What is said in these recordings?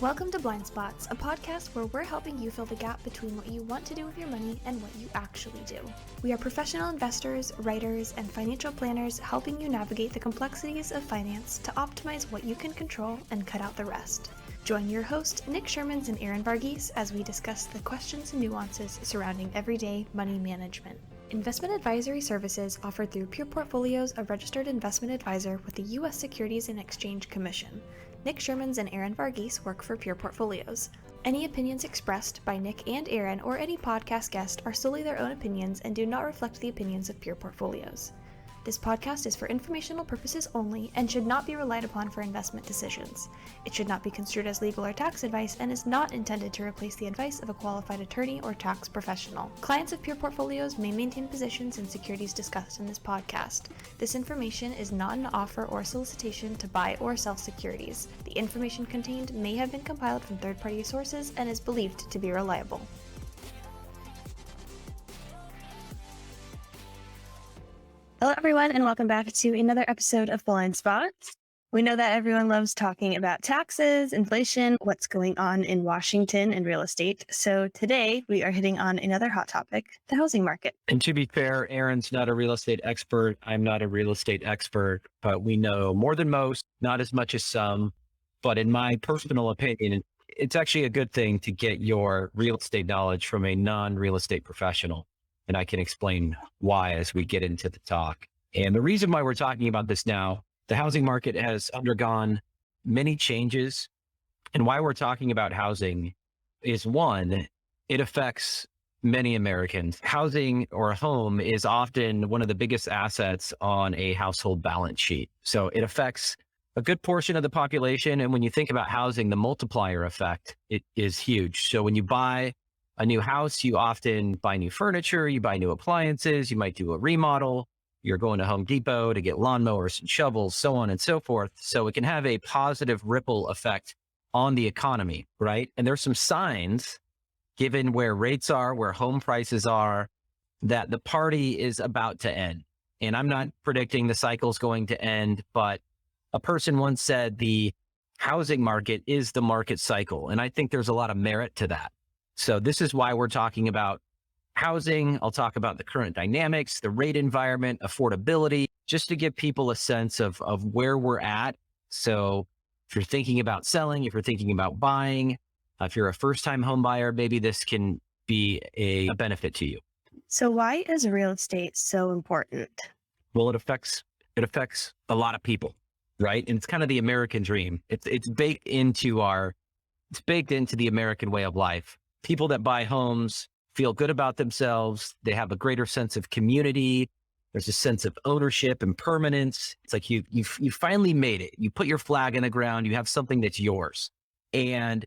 Welcome to Blind Spots, a podcast where we're helping you fill the gap between what you want to do with your money and what you actually do. We are professional investors, writers, and financial planners helping you navigate the complexities of finance to optimize what you can control and cut out the rest. Join your host, Nik Schuurmans and Erin Varghese, as we discuss the questions and nuances surrounding everyday money management. Investment advisory services offered through Pure Portfolios, a registered investment advisor with the U.S. Securities and Exchange Commission. Nik Schuurmans and Erin Varghese work for Pure Portfolios. Any opinions expressed by Nik and Erin or any podcast guest are solely their own opinions and do not reflect the opinions of Pure Portfolios. This podcast is for informational purposes only and should not be relied upon for investment decisions. It should not be construed as legal or tax advice and is not intended to replace the advice of a qualified attorney or tax professional. Clients of Pure Portfolios may maintain positions in securities discussed in this podcast. This information is not an offer or solicitation to buy or sell securities. The information contained may have been compiled from third-party sources and is believed to be reliable. Hello, everyone, and welcome back to another episode of Blind Spots. We know that everyone loves talking about taxes, inflation, what's going on in Washington and real estate. So today we are hitting on another hot topic, the housing market. And to be fair, Erin's not a real estate expert. I'm not a real estate expert, but we know more than most, not as much as some. But in my personal opinion, it's actually a good thing to get your real estate knowledge from a non-real estate professional. And I can explain why as we get into the talk. And the reason why we're talking about this now, the housing market has undergone many changes. And why we're talking about housing is one, it affects many Americans. Housing or a home is often one of the biggest assets on a household balance sheet. So it affects a good portion of the population. And when you think about housing, the multiplier effect, it is huge. So when you buy a new house, you often buy new furniture, you buy new appliances, you might do a remodel, you're going to Home Depot to get lawnmowers and shovels, so on and so forth. So it can have a positive ripple effect on the economy, right? And there's some signs, given where rates are, where home prices are, that the party is about to end. And I'm not predicting the cycle's going to end, but a person once said the housing market is the market cycle. And I think there's a lot of merit to that. So this is why we're talking about housing. I'll talk about the current dynamics, the rate environment, affordability, just to give people a sense of where we're at. So if you're thinking about selling, if you're thinking about buying, if you're a first-time home buyer, maybe this can be a benefit to you. So why is real estate so important? Well, it affects a lot of people, right? And it's kind of the American dream. It's baked into the American way of life. People that buy homes feel good about themselves. They have a greater sense of community. There's a sense of ownership and permanence. It's like you finally made it. You put your flag in the ground. You have something that's yours. And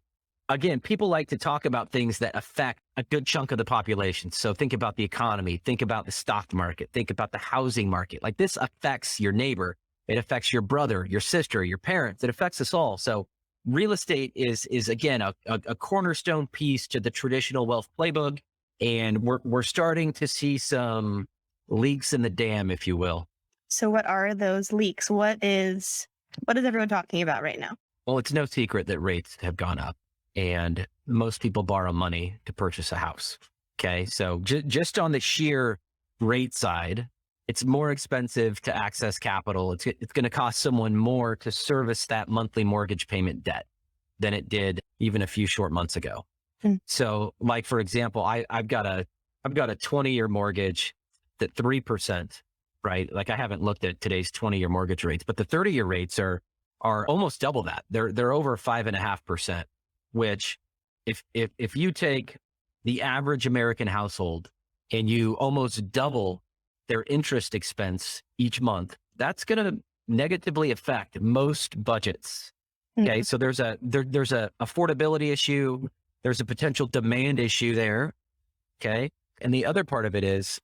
again, people like to talk about things that affect a good chunk of the population. So think about the economy. Think about the stock market. Think about the housing market. Like this affects your neighbor. It affects your brother, your sister, your parents. It affects us all. So real estate is again, a cornerstone piece to the traditional wealth playbook. And we're starting to see some leaks in the dam, if you will. So what are those leaks? What is everyone talking about right now? Well, it's no secret that rates have gone up and most people borrow money to purchase a house. Okay. So just on the sheer rate side, it's more expensive to access capital. It's going to cost someone more to service that monthly mortgage payment debt than it did even a few short months ago. So like, for example, I've got a 20-year mortgage at 3%, right? Like I haven't looked at today's 20-year mortgage rates, but the 30-year rates are almost double that. They're over 5.5%, which if you take the average American household and you almost double their interest expense each month, that's going to negatively affect most budgets. Okay. So there's a affordability issue. There's a potential demand issue there. Okay. And the other part of it is,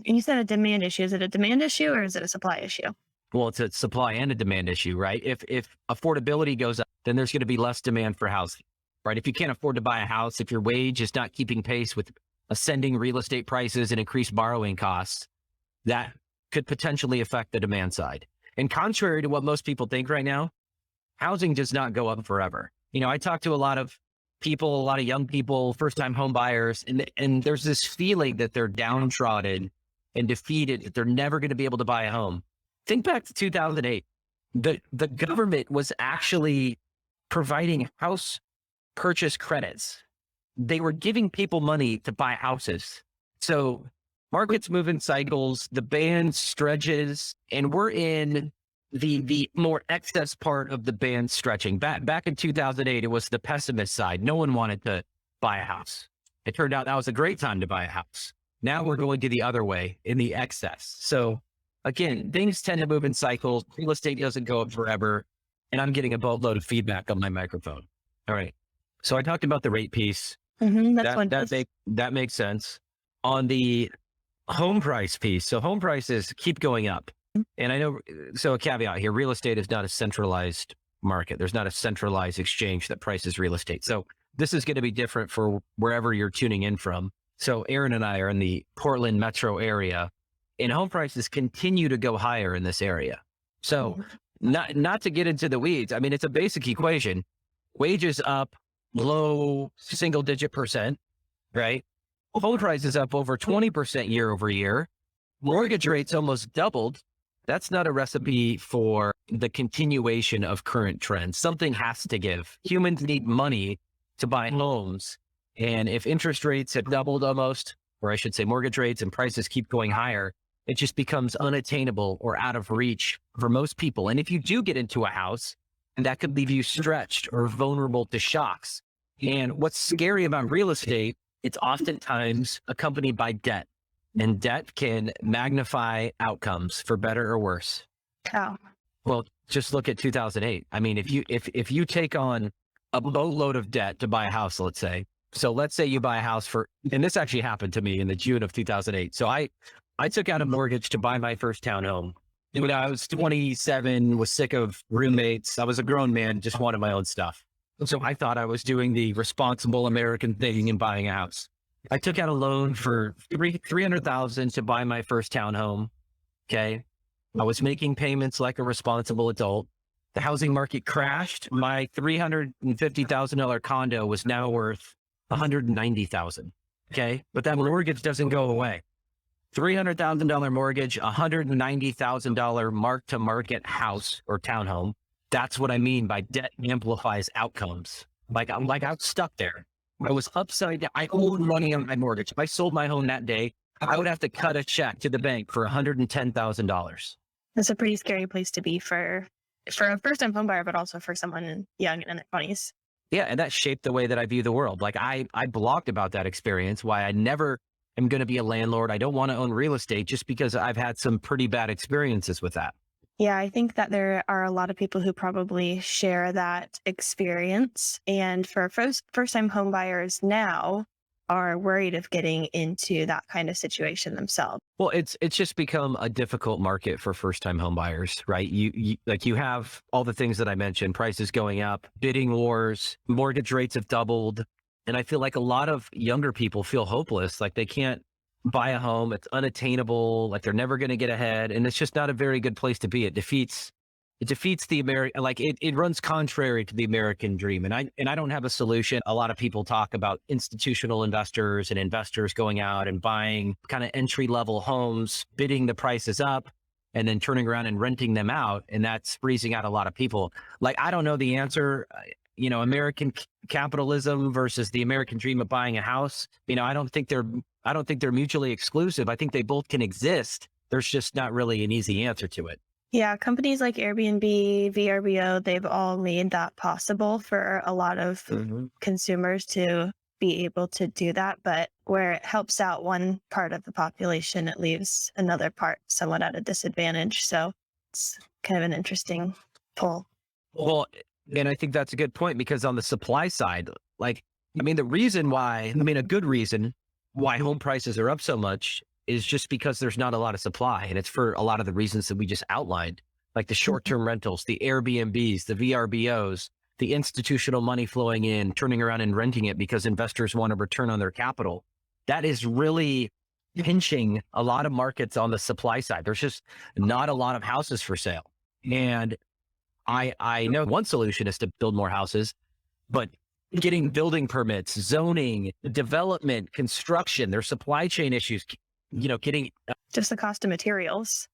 you said a demand issue. Is it a demand issue or is it a supply issue? Well, it's a supply and a demand issue, right? If affordability goes up, then there's going to be less demand for housing, right? If you can't afford to buy a house, if your wage is not keeping pace with ascending real estate prices and increased borrowing costs, that could potentially affect the demand side. And contrary to what most people think right now, housing does not go up forever. I talk to a lot of people, a lot of young people, first-time home buyers, and there's this feeling that they're downtrodden and defeated, that they're never going to be able to buy a home. Think back to 2008. The government was actually providing house purchase credits. They were giving people money to buy houses. So markets move in cycles, the band stretches, and we're in the more excess part of the band stretching. Back in 2008, it was the pessimist side. No one wanted to buy a house. It turned out that was a great time to buy a house. Now we're going to the other way in the excess. So again, things tend to move in cycles. Real estate doesn't go up forever. And I'm getting a boatload of feedback on my microphone. All right. So I talked about the rate piece. That makes sense. On the home price piece, so home prices keep going up. And I know, so a caveat here, real estate is not a centralized market. There's not a centralized exchange that prices real estate. So this is going to be different for wherever you're tuning in from. So Erin and I are in the Portland metro area, and home prices continue to go higher in this area. So not to get into the weeds, I mean, it's a basic equation. Wages up, low single digit %, right? Home prices up over 20% year over year. Mortgage rates almost doubled. That's not a recipe for the continuation of current trends. Something has to give. Humans need money to buy homes. And if interest rates have doubled almost, or I should say mortgage rates and prices keep going higher, it just becomes unattainable or out of reach for most people. And if you do get into a house, that could leave you stretched or vulnerable to shocks. And what's scary about real estate, it's oftentimes accompanied by debt. And debt can magnify outcomes for better or worse. How? Well, just look at 2008. I mean, if you take on a boatload of debt to buy a house, let's say, so let's say you buy a house and this actually happened to me in the June of 2008. So I took out a mortgage to buy my first townhome. When I was 27, was sick of roommates. I was a grown man, just wanted my own stuff. So I thought I was doing the responsible American thing in buying a house. I took out a loan for $300,000 to buy my first townhome. Okay. I was making payments like a responsible adult. The housing market crashed. My $350,000 condo was now worth $190,000. Okay. But that mortgage doesn't go away. $300,000 mortgage, $190,000 mark-to-market house or townhome. That's what I mean by debt amplifies outcomes. I was stuck there. I was upside down. I owed money on my mortgage. If I sold my home that day, I would have to cut a check to the bank for $110,000. That's a pretty scary place to be for a first-time home buyer, but also for someone young and in their 20s. Yeah, and that shaped the way that I view the world. Like I blogged about that experience, why I never am going to be a landlord. I don't want to own real estate just because I've had some pretty bad experiences with that. Yeah, I think that there are a lot of people who probably share that experience. And for first-time home buyers now are worried of getting into that kind of situation themselves. Well, it's just become a difficult market for first-time home buyers, right? You have all the things that I mentioned, prices going up, bidding wars, mortgage rates have doubled. And I feel like a lot of younger people feel hopeless, like they can't buy a home. It's unattainable, like they're never going to get ahead. And it's just not a very good place to be. It defeats the American, like it runs contrary to the American dream. And I don't have a solution. A lot of people talk about institutional investors and investors going out and buying kind of entry-level homes, bidding the prices up, and then turning around and renting them out. And that's freezing out a lot of people. Like, I don't know the answer. American capitalism versus the American dream of buying a house. I don't think they're mutually exclusive. I think they both can exist. There's just not really an easy answer to it. Yeah, companies like Airbnb, VRBO, they've all made that possible for a lot of consumers to be able to do that. But where it helps out one part of the population, it leaves another part somewhat at a disadvantage. So it's kind of an interesting pull. Well, and I think that's a good point, because on the supply side, a good reason why home prices are up so much is just because there's not a lot of supply. And it's for a lot of the reasons that we just outlined, like the short-term rentals, the Airbnbs, the VRBOs, the institutional money flowing in, turning around and renting it because investors want a return on their capital. That is really pinching a lot of markets on the supply side. There's just not a lot of houses for sale. And I know one solution is to build more houses, but getting building permits, zoning, development, construction, there's supply chain issues, getting Just the cost of materials.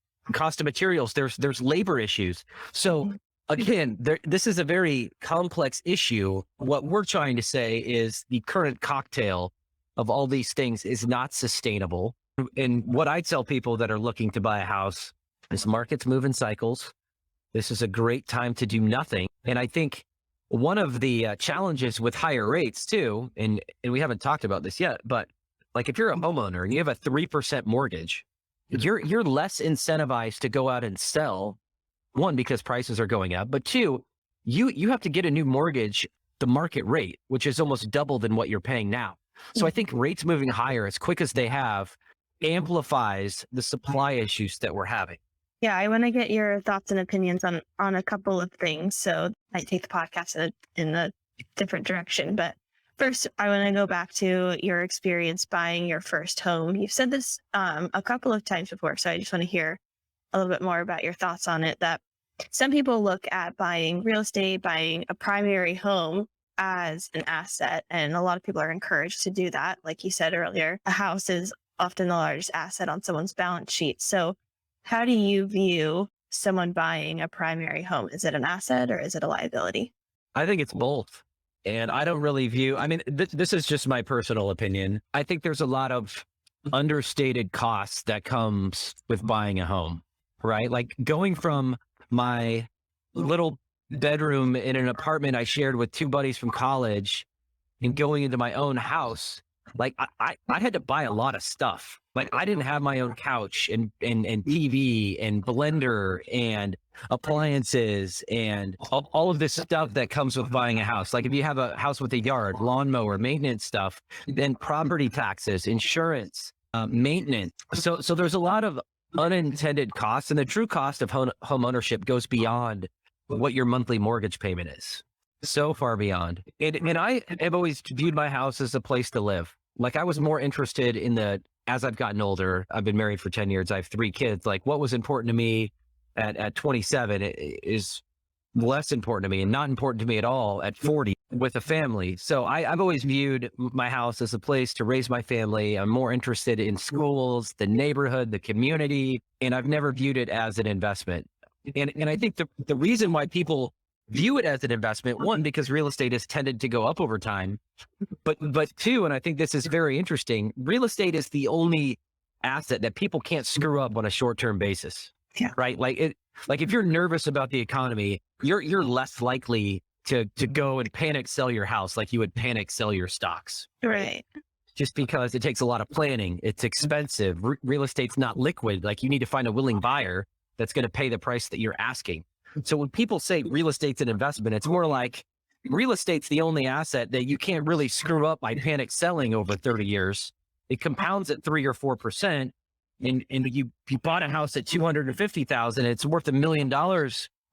There's labor issues. So again, this is a very complex issue. What we're trying to say is the current cocktail of all these things is not sustainable. And what I tell people that are looking to buy a house is markets move in cycles. This is a great time to do nothing. And I think one of the challenges with higher rates too, and we haven't talked about this yet, but like if you're a homeowner and you have a 3% mortgage, you're less incentivized to go out and sell. One, because prices are going up, but two, you have to get a new mortgage, the market rate, which is almost double than what you're paying now. So I think rates moving higher as quick as they have amplifies the supply issues that we're having. Yeah, I want to get your thoughts and opinions on a couple of things. So I take the podcast in a different direction. But first, I want to go back to your experience buying your first home. You've said this a couple of times before, so I just want to hear a little bit more about your thoughts on it. That some people look at buying real estate, buying a primary home as an asset, and a lot of people are encouraged to do that. Like you said earlier, a house is often the largest asset on someone's balance sheet. So how do you view someone buying a primary home? Is it an asset or is it a liability? I think it's both. And I don't really view, this is just my personal opinion. I think there's a lot of understated costs that comes with buying a home, right? Like going from my little bedroom in an apartment I shared with two buddies from college and going into my own house. Like I had to buy a lot of stuff. Like I didn't have my own couch and TV and blender and appliances and all of this stuff that comes with buying a house. Like if you have a house with a yard, lawnmower, maintenance stuff, then property taxes, insurance, maintenance. So there's a lot of unintended costs, and the true cost of home ownership goes beyond what your monthly mortgage payment is. So far beyond. And I have always viewed my house as a place to live. Like I was more interested in as I've gotten older, I've been married for 10 years. I have 3 kids. Like what was important to me at 27 is less important to me and not important to me at all at 40 with a family. So I've always viewed my house as a place to raise my family. I'm more interested in schools, the neighborhood, the community, and I've never viewed it as an investment. And I think the reason why people view it as an investment, one, because real estate has tended to go up over time, but two, and I think this is very interesting, real estate is the only asset that people can't screw up on a short-term basis. Yeah. Right. Like if you're nervous about the economy, you're less likely to go and panic sell your house like you would panic sell your stocks. Right. Just because it takes a lot of planning. It's expensive. Real estate's not liquid. Like you need to find a willing buyer that's going to pay the price that you're asking. So when people say real estate's an investment, it's more like real estate's the only asset that you can't really screw up by panic selling over 30 years. It compounds at 3 or 4%. And you bought a house at $250,000, it's worth $1 million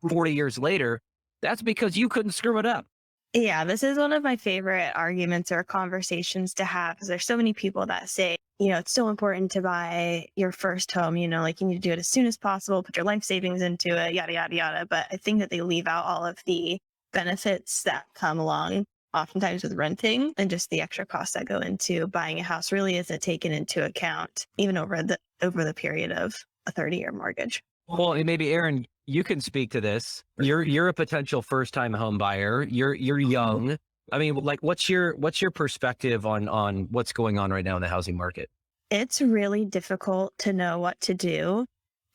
40 years later. That's because you couldn't screw it up. Yeah, this is one of my favorite arguments or conversations to have, because there's so many people that say, it's so important to buy your first home, like you need to do it as soon as possible, put your life savings into it, yada, yada, yada. But I think that they leave out all of the benefits that come along oftentimes with renting, and just the extra costs that go into buying a house really isn't taken into account, even over the period of a 30-year mortgage. Well, and maybe Erin, you can speak to this. You're a potential first-time home buyer. You're young. I mean, like, what's your perspective on what's going on right now in the housing market? It's really difficult to know what to do.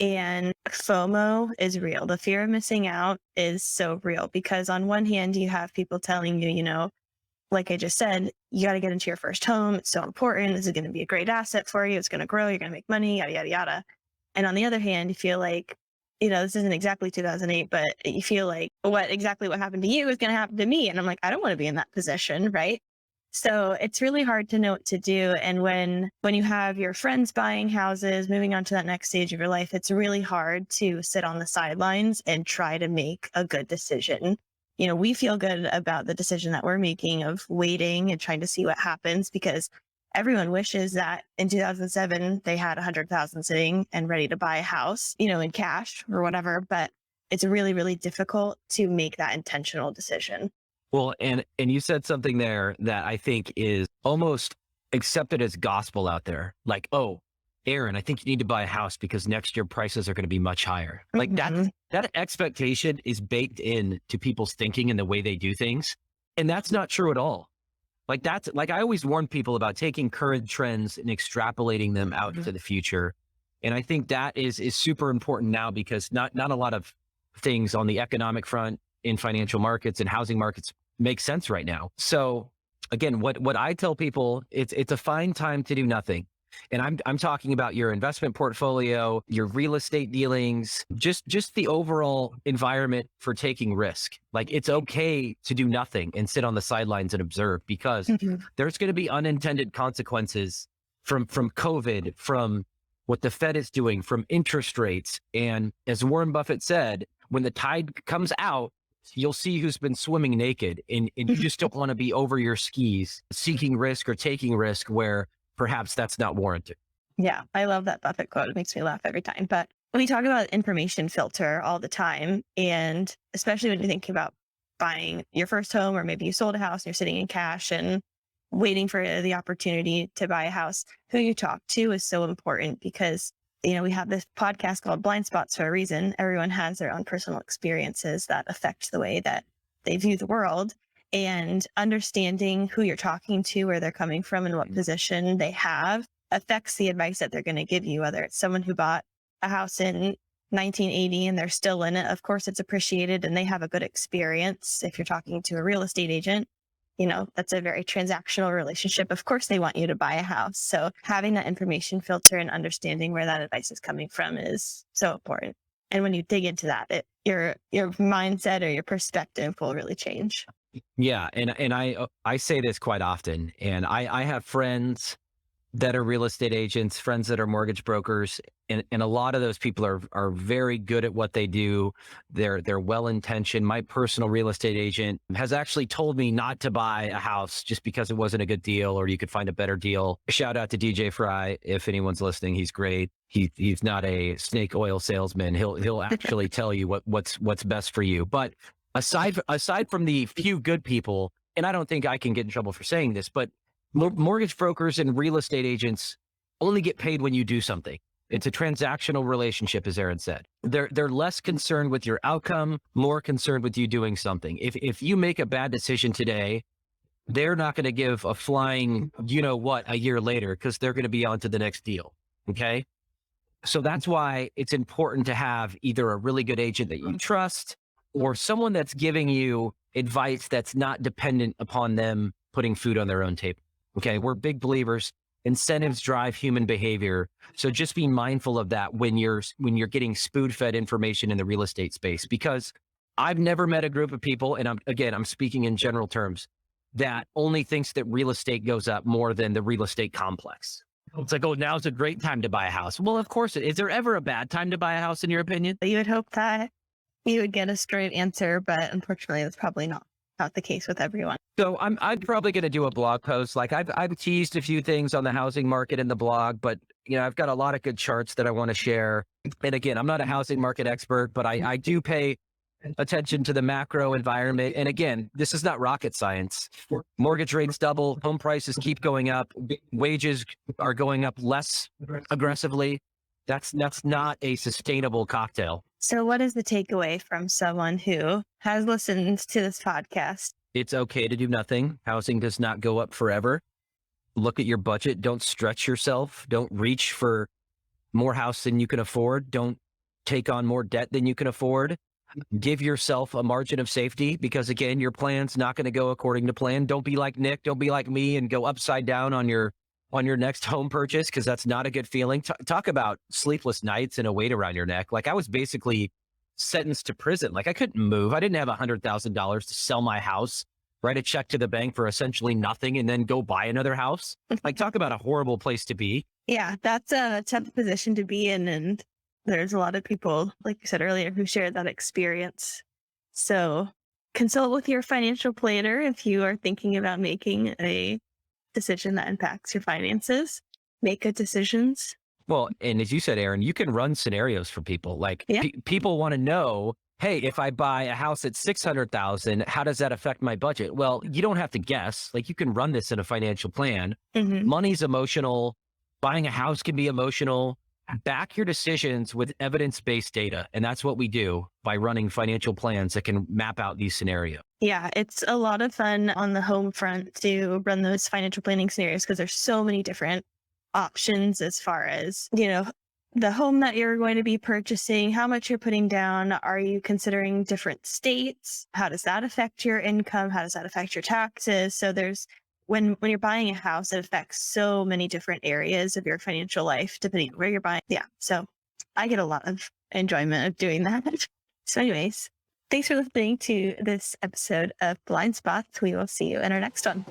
And FOMO is real. The fear of missing out is so real, because on one hand, you have people telling you, like I just said, you got to get into your first home. It's so important. This is going to be a great asset for you. It's going to grow. You're going to make money, yada, yada, yada. And on the other hand, you feel like, this isn't exactly 2008, but you feel like what happened to you is going to happen to me. And I'm like, I don't want to be in that position, right? So it's really hard to know what to do. And when you have your friends buying houses, moving on to that next stage of your life, it's really hard to sit on the sidelines and try to make a good decision. We feel good about the decision that we're making of waiting and trying to see what happens, because everyone wishes that in 2007, they had 100,000 sitting and ready to buy a house, in cash or whatever. But it's really, really difficult to make that intentional decision. Well, and you said something there that I think is almost accepted as gospel out there. Like, oh, Erin, I think you need to buy a house because next year prices are going to be much higher. Like that expectation is baked in to people's thinking and the way they do things. And that's not true at all. Like that's like, I always warn people about taking current trends and extrapolating them out into the future. And I think that is super important now because not a lot of things on the economic front in financial markets and housing markets make sense right now. So again, what I tell people, it's a fine time to do nothing. And I'm talking about your investment portfolio, your real estate dealings, just the overall environment for taking risk. Like it's okay to do nothing and sit on the sidelines and observe because there's going to be unintended consequences from COVID, from what the Fed is doing, from interest rates. And as Warren Buffett said, when the tide comes out, you'll see who's been swimming naked, and you just don't want to be over your skis seeking risk or taking risk where perhaps that's not warranted. Yeah, I love that Buffett quote. It makes me laugh every time. But we talk about information filter all the time. And especially when you think about buying your first home, or maybe you sold a house and you're sitting in cash and waiting for the opportunity to buy a house, who you talk to is so important because, we have this podcast called Blind Spots for a reason. Everyone has their own personal experiences that affect the way that they view the world. And understanding who you're talking to, where they're coming from, and what position they have affects the advice that they're going to give you, whether it's someone who bought a house in 1980 and they're still in it. Of course, it's appreciated and they have a good experience. If you're talking to a real estate agent, that's a very transactional relationship. Of course, they want you to buy a house. So having that information filter and understanding where that advice is coming from is so important. And when you dig into that, your mindset or your perspective will really change. Yeah. And I say this quite often, and I have friends that are real estate agents, friends that are mortgage brokers. And a lot of those people are very good at what they do. They're well-intentioned. My personal real estate agent has actually told me not to buy a house just because it wasn't a good deal or you could find a better deal. Shout out to DJ Fry. If anyone's listening, he's great. He's not a snake oil salesman. He'll actually tell you what's best for you. But aside from the few good people, and I don't think I can get in trouble for saying this, but mortgage brokers and real estate agents only get paid when you do something. It's a transactional relationship, as Erin said. They're less concerned with your outcome, more concerned with you doing something. If you make a bad decision today, they're not going to give a flying, a year later, because they're going to be on to the next deal. Okay. So that's why it's important to have either a really good agent that you trust or someone that's giving you advice that's not dependent upon them putting food on their own table. Okay, we're big believers. Incentives drive human behavior. So just be mindful of that when you're getting spoon-fed information in the real estate space, because I've never met a group of people, and I'm speaking in general terms, that only thinks that real estate goes up more than the real estate complex. It's like, oh, now's a great time to buy a house. Well, of course. Is there ever a bad time to buy a house in your opinion? You would hope that you would get a straight answer, but unfortunately, that's probably not the case with everyone. So I'm probably going to do a blog post. Like I've teased a few things on the housing market in the blog, but I've got a lot of good charts that I want to share. And again, I'm not a housing market expert, but I do pay attention to the macro environment. And again, this is not rocket science. Mortgage rates double, home prices keep going up, wages are going up less aggressively. That's not a sustainable cocktail. So what is the takeaway from someone who has listened to this podcast? It's okay to do nothing. Housing does not go up forever. Look at your budget. Don't stretch yourself. Don't reach for more house than you can afford. Don't take on more debt than you can afford. Give yourself a margin of safety, because again, your plan's not going to go according to plan. Don't be like Nik. Don't be like me and go upside down on your next home purchase, because that's not a good feeling. Talk about sleepless nights and a weight around your neck. Like I was basically sentenced to prison. Like I couldn't move. I didn't have $100,000 to sell my house, write a check to the bank for essentially nothing, and then go buy another house. Like talk about a horrible place to be. Yeah, that's a tough position to be in. And there's a lot of people, like you said earlier, who share that experience. So consult with your financial planner if you are thinking about making a decision that impacts your finances. Make good decisions. Well, and as you said, Erin, you can run scenarios for people. Like people want to know hey, if I buy a house at 600,000, how does that affect my budget? Well, you don't have to guess. Like, you can run this in a financial plan. Money's emotional. Buying a house can be emotional. Back your decisions with evidence-based data. And that's what we do by running financial plans that can map out these scenarios. Yeah, it's a lot of fun on the home front to run those financial planning scenarios because there's so many different options as far as, the home that you're going to be purchasing, how much you're putting down. Are you considering different states? How does that affect your income? How does that affect your taxes? So there's when you're buying a house, it affects so many different areas of your financial life, depending on where you're buying. Yeah. So I get a lot of enjoyment of doing that. So anyways, thanks for listening to this episode of Blind Spots. We will see you in our next one.